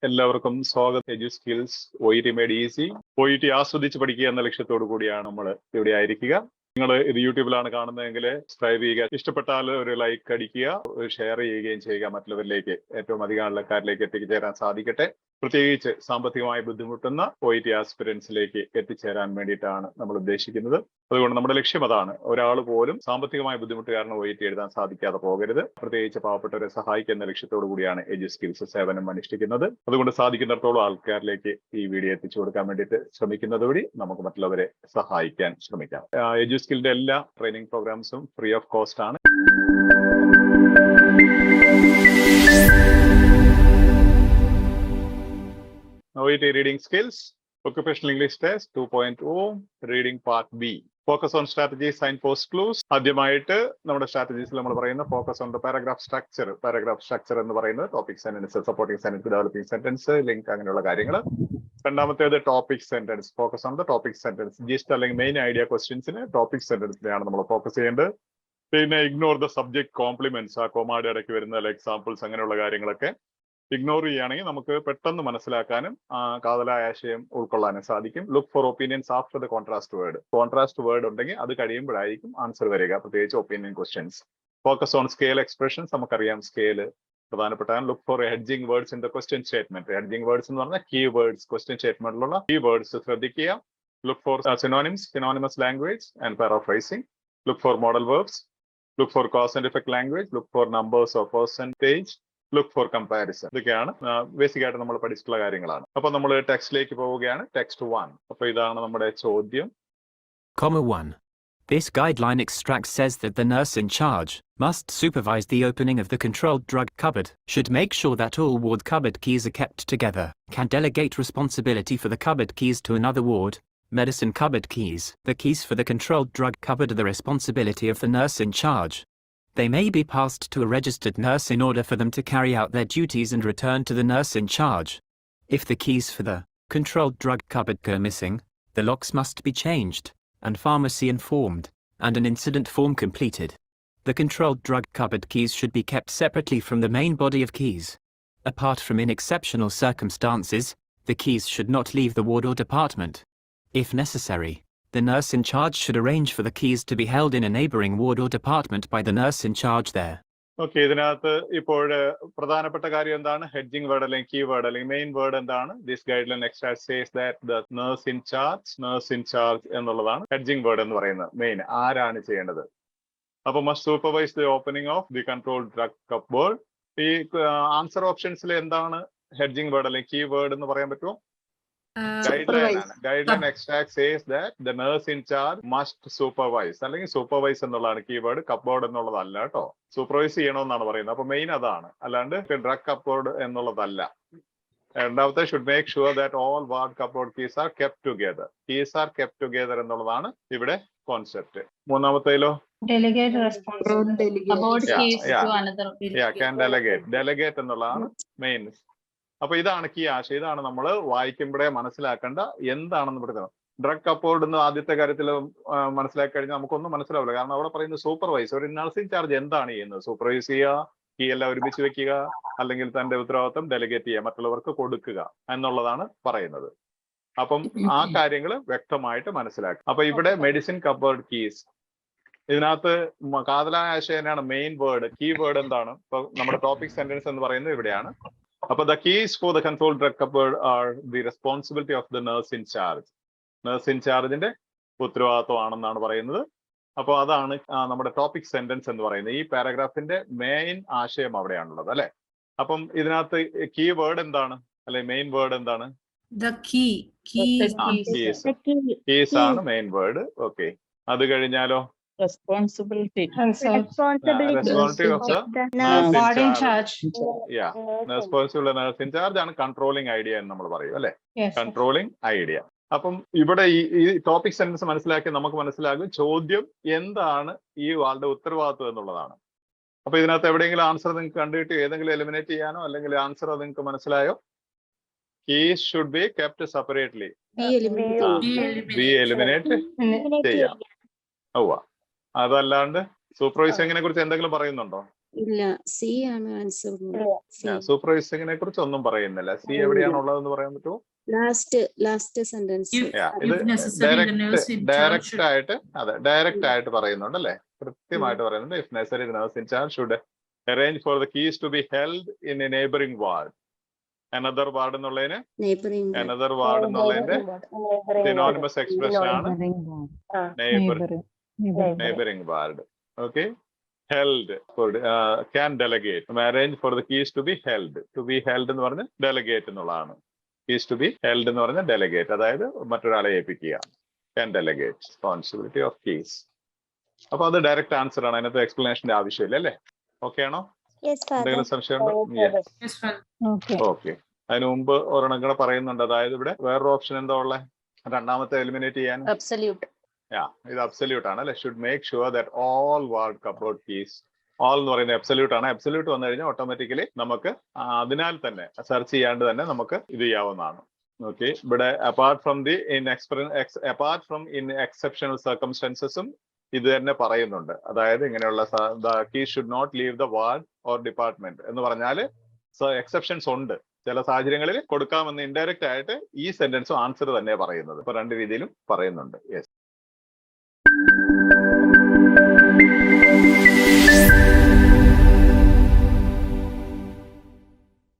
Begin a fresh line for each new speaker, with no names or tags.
എല്ലാവർക്കും സ്വാഗതം. Edu Skills OET made easy. OET ആസ്വദിച്ച് പഠിക്കുക എന്ന ലക്ഷ്യത്തോടു കൂടിയാണ് നമ്മൾ ഇവിടെ ആയിരിക്കുക. നിങ്ങൾ ഇത് യൂട്യൂബിലാണ് കാണുന്നതെങ്കിൽ സബ്സ്ക്രൈബ് ചെയ്യുക, ഇഷ്ടപ്പെട്ടാൽ ഒരു ലൈക്ക് അടിക്കുക, ഒരു ഷെയർ ചെയ്യുകയും ചെയ്യുക. മറ്റുള്ളവരിലേക്ക്, ഏറ്റവും അധികം ആൾക്കാരിലേക്ക് എത്തിച്ചേരാൻ സാധിക്കട്ടെ. പ്രത്യേകിച്ച് സാമ്പത്തികമായി ബുദ്ധിമുട്ടുന്ന OET ആസ്പിരൻസിലേക്ക് എത്തിച്ചേരാൻ വേണ്ടിയിട്ടാണ് നമ്മൾ ഉദ്ദേശിക്കുന്നത്. അതുകൊണ്ട് നമ്മുടെ ലക്ഷ്യം അതാണ്. ഒരാൾ പോലും സാമ്പത്തികമായ ബുദ്ധിമുട്ട് കാരണം OET എഴുതാൻ സാധിക്കാതെ പോകരുത്. പ്രത്യേകിച്ച് പാവപ്പെട്ടവരെ സഹായിക്കുന്ന ലക്ഷ്യത്തോടു കൂടിയാണ് എഡു സ്കിൽസ് സേവനം അനുഷ്ഠിക്കുന്നത്. അതുകൊണ്ട് സാധിക്കുന്നിടത്തോളം ആൾക്കാരിലേക്ക് ഈ വീഡിയോ എത്തിച്ചു കൊടുക്കാൻ വേണ്ടിയിട്ട് ശ്രമിക്കുന്നത് വഴി നമുക്ക് മറ്റുള്ളവരെ സഹായിക്കാൻ ശ്രമിക്കാം. എഡു സ്കില്ലിന്റെ എല്ലാ ട്രെയിനിങ് പ്രോഗ്രാംസും ഫ്രീ ഓഫ് കോസ്റ്റ് ആണ്. OET Reading Skills, Occupational English Test 2.0, Reading Part B. Focus on strategies, signpost clues. ആദ്യമായിട്ട് നമ്മുടെ സ്ട്രാറ്റജീസിൽ നമ്മൾ പറയുന്ന focus on the paragraph structure. Paragraph structure എന്ന് പറയുന്നത് topic sentence, supporting sentence, developing sentence, link, അങ്ങനെയുള്ള കാര്യങ്ങൾ. രണ്ടാമത്തേത് topic sentence, focus on the topic sentence. GIST അല്ലെങ്കിൽ മെയിൻ ഐഡിയ ക്വസ്റ്റ്യൻസിന് ടോപ്പിക് സെന്റൻസിനെയാണ് നമ്മൾ ഫോക്കസ് ചെയ്യേണ്ടത്. പിന്നെ ഇഗ്നോർ ദ സബ്ജക്ട് കോംപ്ലിമെന്റ്സ്, ആ കോമായുടെ ഇടയ്ക്ക് വരുന്ന എക്സാമ്പിൾസ്, അങ്ങനെയുള്ള കാര്യങ്ങളൊക്കെ ഇഗ്നോർ ചെയ്യുകയാണെങ്കിൽ നമുക്ക് പെട്ടെന്ന് മനസ്സിലാക്കാനും കാതലായ ആശയം ഉൾക്കൊള്ളാനും സാധിക്കും. Look for opinions after the contrast word. Contrast word ഉണ്ടെങ്കിൽ അത് കഴിയുമ്പോഴായിരിക്കും ആൻസർ വരിക, പ്രത്യേകിച്ച് opinion questions. Focus on scale expressions, നമുക്കറിയാം സ്കെയില് പ്രധാനപ്പെട്ടാണ്. Look for hedging words in the question statement. Hedging words എന്ന് പറഞ്ഞാൽ കീ വേർഡ്സ്, ക്വസ്റ്റ്യൻ സ്റ്റേറ്റ്മെന്റിലുള്ള കീ വേർഡ്സ് ശ്രദ്ധിക്കുക. Look for synonyms, synonymous language and paraphrasing. Look for modal verbs. Look for cause and effect language. Look for numbers of percentage. Look for comparison. ഇതൊക്കെയാണ് basic ആയിട്ട് നമ്മൾ പഠിച്ചിട്ടുള്ള കാര്യങ്ങളാണ്. അപ്പൊ നമ്മൾ ടെക്സ്റ്റിലേക്ക് പോവുകയാണ്. ടെക്സ്റ്റ് 1. അപ്പൊ ഇതാണ് നമ്മുടെ ചോദ്യം.
Comma 1. This guideline extract says that the nurse in charge must supervise the opening of the controlled drug cupboard, should make sure that all ward cupboard keys are kept together, can delegate responsibility for the cupboard keys to another ward, medicine cupboard keys. The keys for the controlled drug cupboard are the responsibility of the nurse in charge. They may be passed to a registered nurse in order for them to carry out their duties and return to the nurse in charge. If the keys for the controlled drug cupboard go missing, the locks must be changed, and pharmacy informed, and an incident form completed. The controlled drug cupboard keys should be kept separately from the main body of keys. Apart from in exceptional circumstances, the keys should not leave the ward or department. If necessary, the nurse in charge should arrange for the keys to be held in a neighboring ward or department by the nurse in charge there.
Okay, ഇതിനകത്ത് ഇപ്പോൾ പ്രധാനപ്പെട്ട കാര്യം എന്താണ്? Hedging word അല്ലെങ്കിൽ key word അല്ലെങ്കിൽ main word എന്താണ്? This guideline extract says that the nurse in charge എന്നുള്ളതാണ് hedging word എന്ന് പറയുന്നത്. മെയിൻ ആരാണ് ചെയ്യേണ്ടത്? അപ്പൊ must supervise the opening of the control drug cupboard. ഈ ആൻസർ ഓപ്ഷൻസിൽ എന്താണ് ഹെഡ്ജിങ് വേർഡ് അല്ലെങ്കിൽ കീ വേർഡ് എന്ന് പറയാൻ പറ്റുമോ? Guideline extract says that the nurse in charge must supervise, അല്ലെങ്കിൽ സൂപ്പർവൈസ് എന്നുള്ളതാണ് കീവേഡ്, കപ്ബോർഡ് എന്നുള്ളതല്ല കേട്ടോ. സൂപ്പർവൈസ് ചെയ്യണമെന്നാണ് പറയുന്നത്. അപ്പൊ മെയിൻ അതാണ്, അല്ലാണ്ട് ഡ്രഗ് കപ്ബോർഡ് എന്നുള്ളതല്ല. രണ്ടാമത്തെ should make sure that all ward cupboard keys R kept together. Keys R kept together എന്നുള്ളതാണ് ഇവിടെ കോൺസെപ്റ്റ്. മൂന്നാമത്തേലോ ഡെലഗേറ്റ് എന്നുള്ളതാണ് മെയിൻ. അപ്പൊ ഇതാണ് കീ ആശയം. ഇതാണ് നമ്മൾ വായിക്കുമ്പോഴേ മനസ്സിലാക്കേണ്ട എന്താണെന്ന് പറയുന്നത്. ഡ്രഗ് കപ്ബോർഡ് എന്ന് ആദ്യത്തെ കാര്യത്തിൽ മനസ്സിലാക്കി കഴിഞ്ഞാൽ നമുക്കൊന്നും മനസ്സിലാവില്ല. കാരണം അവിടെ പറയുന്നത് സൂപ്പർവൈസ്, ഒരു നഴ്സിംഗ് ചാർജ് എന്താണ് ചെയ്യുന്നത്? സൂപ്പർവൈസ് ചെയ്യുക, കീ എല്ലാം ഒരുമിച്ച് വെക്കുക, അല്ലെങ്കിൽ തന്റെ ഉത്തരവാദിത്വം ഡെലിഗേറ്റ് ചെയ്യുക, മറ്റുള്ളവർക്ക് കൊടുക്കുക എന്നുള്ളതാണ് പറയുന്നത്. അപ്പം ആ കാര്യങ്ങൾ വ്യക്തമായിട്ട് മനസ്സിലാക്കുക. അപ്പൊ ഇവിടെ മെഡിസിൻ കപ്ബോർഡ് കീസ്, ഇതിനകത്ത് കാതലായ ആശയം തന്നെയാണ് മെയിൻ വേർഡ്. കീ വേർഡ് എന്താണ്? ഇപ്പൊ നമ്മുടെ ടോപ്പിക് സെന്റൻസ് എന്ന് പറയുന്നത് ഇവിടെയാണ്. അപ്പൊ the keys for the controlled drug cupboard are the responsibility of the nurse in charge. Nurse in ചാർജിന്റെ ഉത്തരവാദിത്വമാണെന്നാണ് പറയുന്നത്. അപ്പോൾ അതാണ് നമ്മുടെ ടോപ്പിക് സെന്റൻസ് എന്ന് പറയുന്നത്. ഈ പാരഗ്രാഫിന്റെ മെയിൻ ആശയം അവിടെയാണുള്ളത്, അല്ലെ? അപ്പം ഇതിനകത്ത് കീ വേർഡ് എന്താണ്, അല്ലെ മെയിൻ വേർഡ് എന്താണ്? കീസ് ആണ് മെയിൻ വേർഡ്. ഓക്കെ, അത് കഴിഞ്ഞാലോ
responsibility
of the nurse in charge. Responsible nurse in charge ആണ് കൺട്രോളിംഗ് ഐഡിയ എന്ന് നമ്മൾ പറയും, അല്ലെ? Controlling idea. അപ്പം ഇവിടെ ഈ ടോപ്പിക് സെന്റൻസ് മനസ്സിലാക്കി നമുക്ക് മനസ്സിലാകും ചോദ്യം എന്താണ് ഈ ആളുടെ ഉത്തരവാദിത്വം എന്നുള്ളതാണ്. അപ്പൊ ഇതിനകത്ത് എവിടെയെങ്കിലും ആൻസർ നിങ്ങൾക്ക് കണ്ടിട്ട് ഏതെങ്കിലും എലിമിനേറ്റ് ചെയ്യാനോ അല്ലെങ്കിൽ ആൻസർ നിങ്ങൾക്ക് മനസ്സിലായോ? Keys should be kept separately. B eliminate ചെയ്യാം. അതല്ലാണ്ട് സൂപ്പർവൈസിങ്ങിനെ കുറിച്ച് എന്തെങ്കിലും പറയുന്നുണ്ടോ?
ഇല്ല, സി ആണ് ആൻസർ.
സൂപ്പർവൈസിങ്ങിനെ കുറിച്ച് ഒന്നും പറയുന്നില്ല. സി എവിടെയാണുള്ളതെന്ന് പറയാൻ പറ്റുമോ?
Last sentence.
ഇത് ഡയറക്റ്റ് ആയിട്ട് ഡയറക്റ്റ് ആയിട്ട് പറയുന്നുണ്ട് അല്ലേ? കൃത്യമായിട്ട് പറയുന്നുണ്ട്. If necessary the nurse in charge should arrange for the keys to be held in a neighboring ward. Another ward എന്നുള്ളതിന് synonymous expression ആണ് neighboring ward. Okay, held for can delegate. Arrange for the keys to be held. To be held എന്ന് പറഞ്ഞ് delegate എന്നുള്ളതാണ്. Keys to be held എന്ന് പറഞ്ഞ delegate, അതായത് മറ്റൊരാളെ ഏൽപ്പിക്കുക. Can delegate responsibility of keys. അപ്പൊ അത് ഡയറക്റ്റ് ആൻസർ ആണ്. അതിനകത്ത് എക്സ്പ്ലനേഷന്റെ ആവശ്യമില്ല അല്ലേ? ഓക്കെ ആണോ? എന്തെങ്കിലും സംശയമുണ്ടോ? ഓക്കെ. അതിന് മുമ്പ് ഒരെണ്ണം കൂടെ പറയുന്നുണ്ട്. അതായത് ഇവിടെ വേറൊരു ഓപ്ഷൻ എന്താ ഉള്ളത്? രണ്ടാമത്തെ എലിമിനേറ്റ് ചെയ്യാൻ ഇത് അബ്സല്യൂട്ട് ആണ് അല്ലെ? Should make sure that all ward cupboard keys. All എന്ന് പറയുന്നത് അബ്സല്യൂട്ട് ആണ്. അബ്സല്യൂട്ട് വന്നു കഴിഞ്ഞാൽ ഓട്ടോമാറ്റിക്കലി നമുക്ക് അതിനാൽ തന്നെ സെർച്ച് ചെയ്യാണ്ട് തന്നെ നമുക്ക് ഇത് ചെയ്യാവുന്നതാണ്. ഓക്കെ, ഇവിടെ അപ്പാർട്ട് ഫ്രം ഇൻ എക്സെപ്ഷണൽ സർക്കംസ്റ്റൻസസും ഇത് തന്നെ പറയുന്നുണ്ട്. അതായത് ഇങ്ങനെയുള്ള key should not leave the ward or department എന്ന് പറഞ്ഞാല് എക്സെപ്ഷൻസ് ഉണ്ട്. ചില സാഹചര്യങ്ങളിൽ കൊടുക്കാമെന്ന് ഇൻഡയറക്റ്റ് ആയിട്ട് ഈ സെന്റൻസും ആൻസർ തന്നെ പറയുന്നത്. ഇപ്പൊ രണ്ട് രീതിയിലും പറയുന്നുണ്ട്. യെസ്.